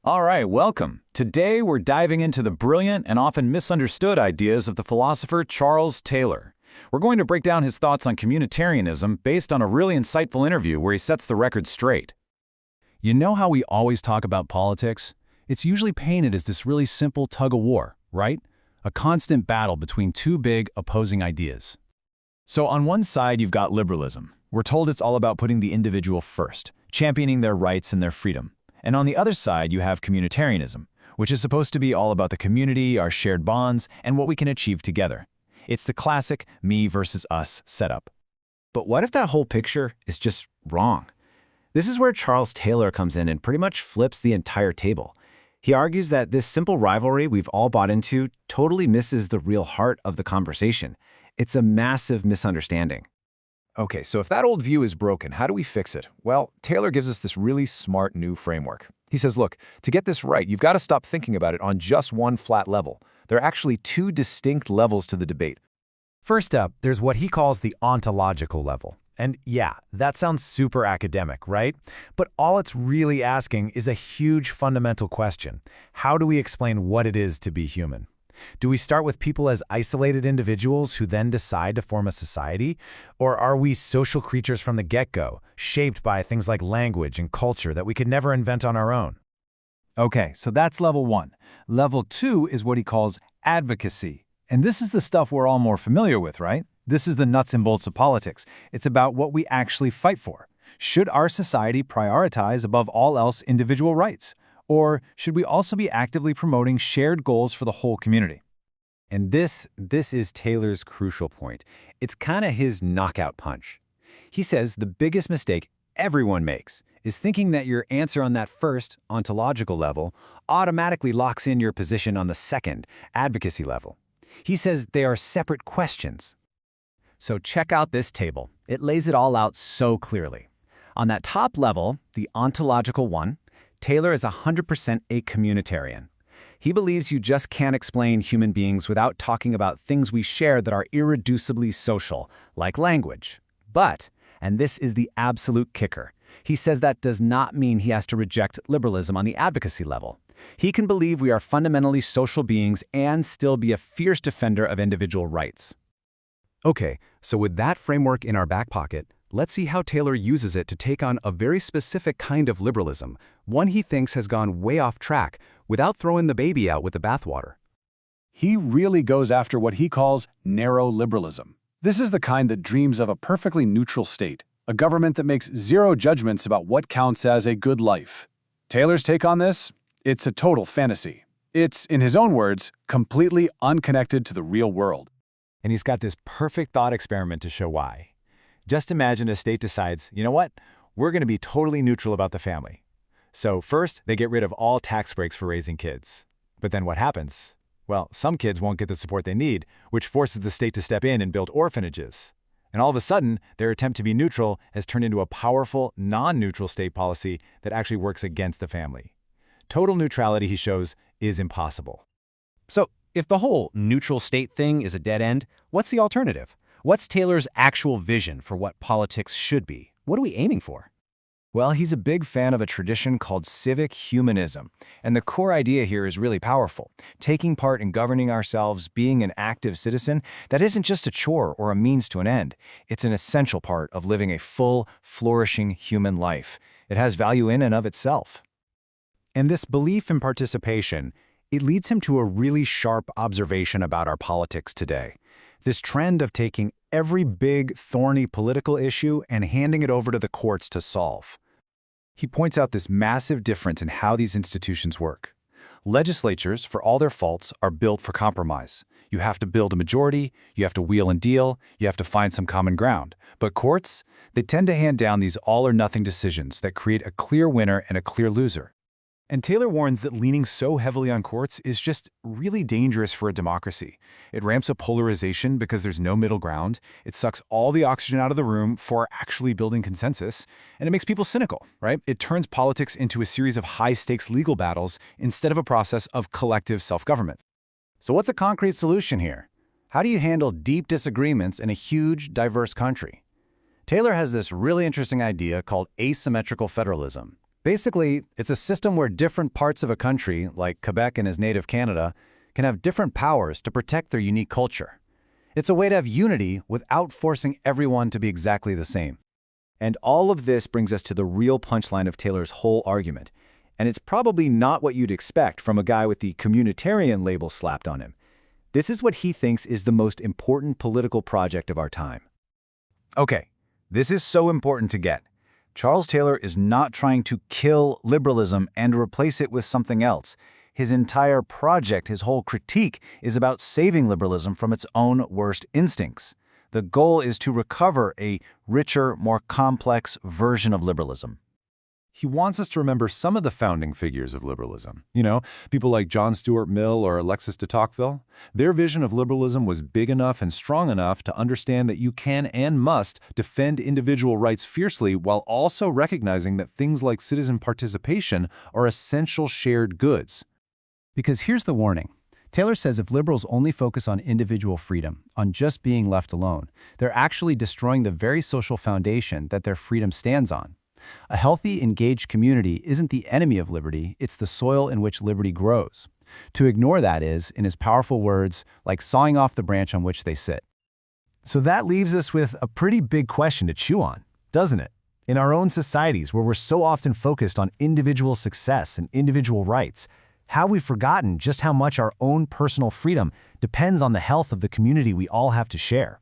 All right, welcome. Today we're diving into the brilliant and often misunderstood ideas of the philosopher Charles Taylor. We're going to break down his thoughts on communitarianism based on a really insightful interview where he sets the record straight. You know how we always talk about politics? It's usually painted as this really simple tug-of-war, right? A constant battle between two big, opposing ideas. So on one side, you've got liberalism. We're told it's all about putting the individual first, championing their rights and their freedom. And on the other side, you have communitarianism, which is supposed to be all about the community, our shared bonds, and what we can achieve together. It's the classic me versus us setup. But what if that whole picture is just wrong? This is where Charles Taylor comes in and pretty much flips the entire table. He argues that this simple rivalry we've all bought into totally misses the real heart of the conversation. It's a massive misunderstanding. Okay, so if that old view is broken, how do we fix it? Well, Taylor gives us this really smart new framework. He says, look, to get this right, you've got to stop thinking about it on just one flat level. There are actually two distinct levels to the debate. First up, there's what he calls the ontological level. And yeah, that sounds super academic, right? But all it's really asking is a huge fundamental question. How do we explain what it is to be human? Do we start with people as isolated individuals who then decide to form a society? Or are we social creatures from the get-go, shaped by things like language and culture that we could never invent on our own? Okay, so that's level one. Level two is what he calls advocacy. And this is the stuff we're all more familiar with, right? This is the nuts and bolts of politics. It's about what we actually fight for. Should our society prioritize above all else individual rights? Or should we also be actively promoting shared goals for the whole community? And this is Taylor's crucial point. It's kind of his knockout punch. He says the biggest mistake everyone makes is thinking that your answer on that first, ontological level automatically locks in your position on the second, advocacy level. He says they are separate questions. So check out this table. It lays it all out so clearly. On that top level, the ontological one, Taylor is 100% a communitarian. He believes you just can't explain human beings without talking about things we share that are irreducibly social, like language. But, and this is the absolute kicker, he says that does not mean he has to reject liberalism on the advocacy level. He can believe we are fundamentally social beings and still be a fierce defender of individual rights. Okay, so with that framework in our back pocket, let's see how Taylor uses it to take on a very specific kind of liberalism, one he thinks has gone way off track, without throwing the baby out with the bathwater. He really goes after what he calls narrow liberalism. This is the kind that dreams of a perfectly neutral state, a government that makes zero judgments about what counts as a good life. Taylor's take on this? It's a total fantasy. It's, in his own words, completely unconnected to the real world. And he's got this perfect thought experiment to show why. Just imagine a state decides, you know what, we're going to be totally neutral about the family. So first, they get rid of all tax breaks for raising kids. But then what happens? Well, some kids won't get the support they need, which forces the state to step in and build orphanages. And all of a sudden, their attempt to be neutral has turned into a powerful, non-neutral state policy that actually works against the family. Total neutrality, he shows, is impossible. So, if the whole neutral state thing is a dead end, what's the alternative? What's Taylor's actual vision for what politics should be? What are we aiming for? Well, he's a big fan of a tradition called civic humanism, and the core idea here is really powerful. Taking part in governing ourselves, being an active citizen, that isn't just a chore or a means to an end. It's an essential part of living a full, flourishing human life. It has value in and of itself. And this belief in participation, it leads him to a really sharp observation about our politics today. This trend of taking every big, thorny political issue and handing it over to the courts to solve. He points out this massive difference in how these institutions work. Legislatures, for all their faults, are built for compromise. You have to build a majority, you have to wheel and deal, you have to find some common ground. But courts, they tend to hand down these all-or-nothing decisions that create a clear winner and a clear loser. And Taylor warns that leaning so heavily on courts is just really dangerous for a democracy. It ramps up polarization because there's no middle ground, it sucks all the oxygen out of the room for actually building consensus, and it makes people cynical, right? It turns politics into a series of high-stakes legal battles instead of a process of collective self-government. So what's a concrete solution here? How do you handle deep disagreements in a huge, diverse country? Taylor has this really interesting idea called asymmetrical federalism. Basically, it's a system where different parts of a country, like Quebec and his native Canada, can have different powers to protect their unique culture. It's a way to have unity without forcing everyone to be exactly the same. And all of this brings us to the real punchline of Taylor's whole argument. And it's probably not what you'd expect from a guy with the communitarian label slapped on him. This is what he thinks is the most important political project of our time. Okay, this is so important to get. Charles Taylor is not trying to kill liberalism and replace it with something else. His entire project, his whole critique, is about saving liberalism from its own worst instincts. The goal is to recover a richer, more complex version of liberalism. He wants us to remember some of the founding figures of liberalism. You know, people like John Stuart Mill or Alexis de Tocqueville. Their vision of liberalism was big enough and strong enough to understand that you can and must defend individual rights fiercely while also recognizing that things like citizen participation are essential shared goods. Because here's the warning. Taylor says if liberals only focus on individual freedom, on just being left alone, they're actually destroying the very social foundation that their freedom stands on. A healthy, engaged community isn't the enemy of liberty, it's the soil in which liberty grows. To ignore that is, in his powerful words, like sawing off the branch on which they sit. So that leaves us with a pretty big question to chew on, doesn't it? In our own societies where we're so often focused on individual success and individual rights, have we forgotten just how much our own personal freedom depends on the health of the community we all have to share?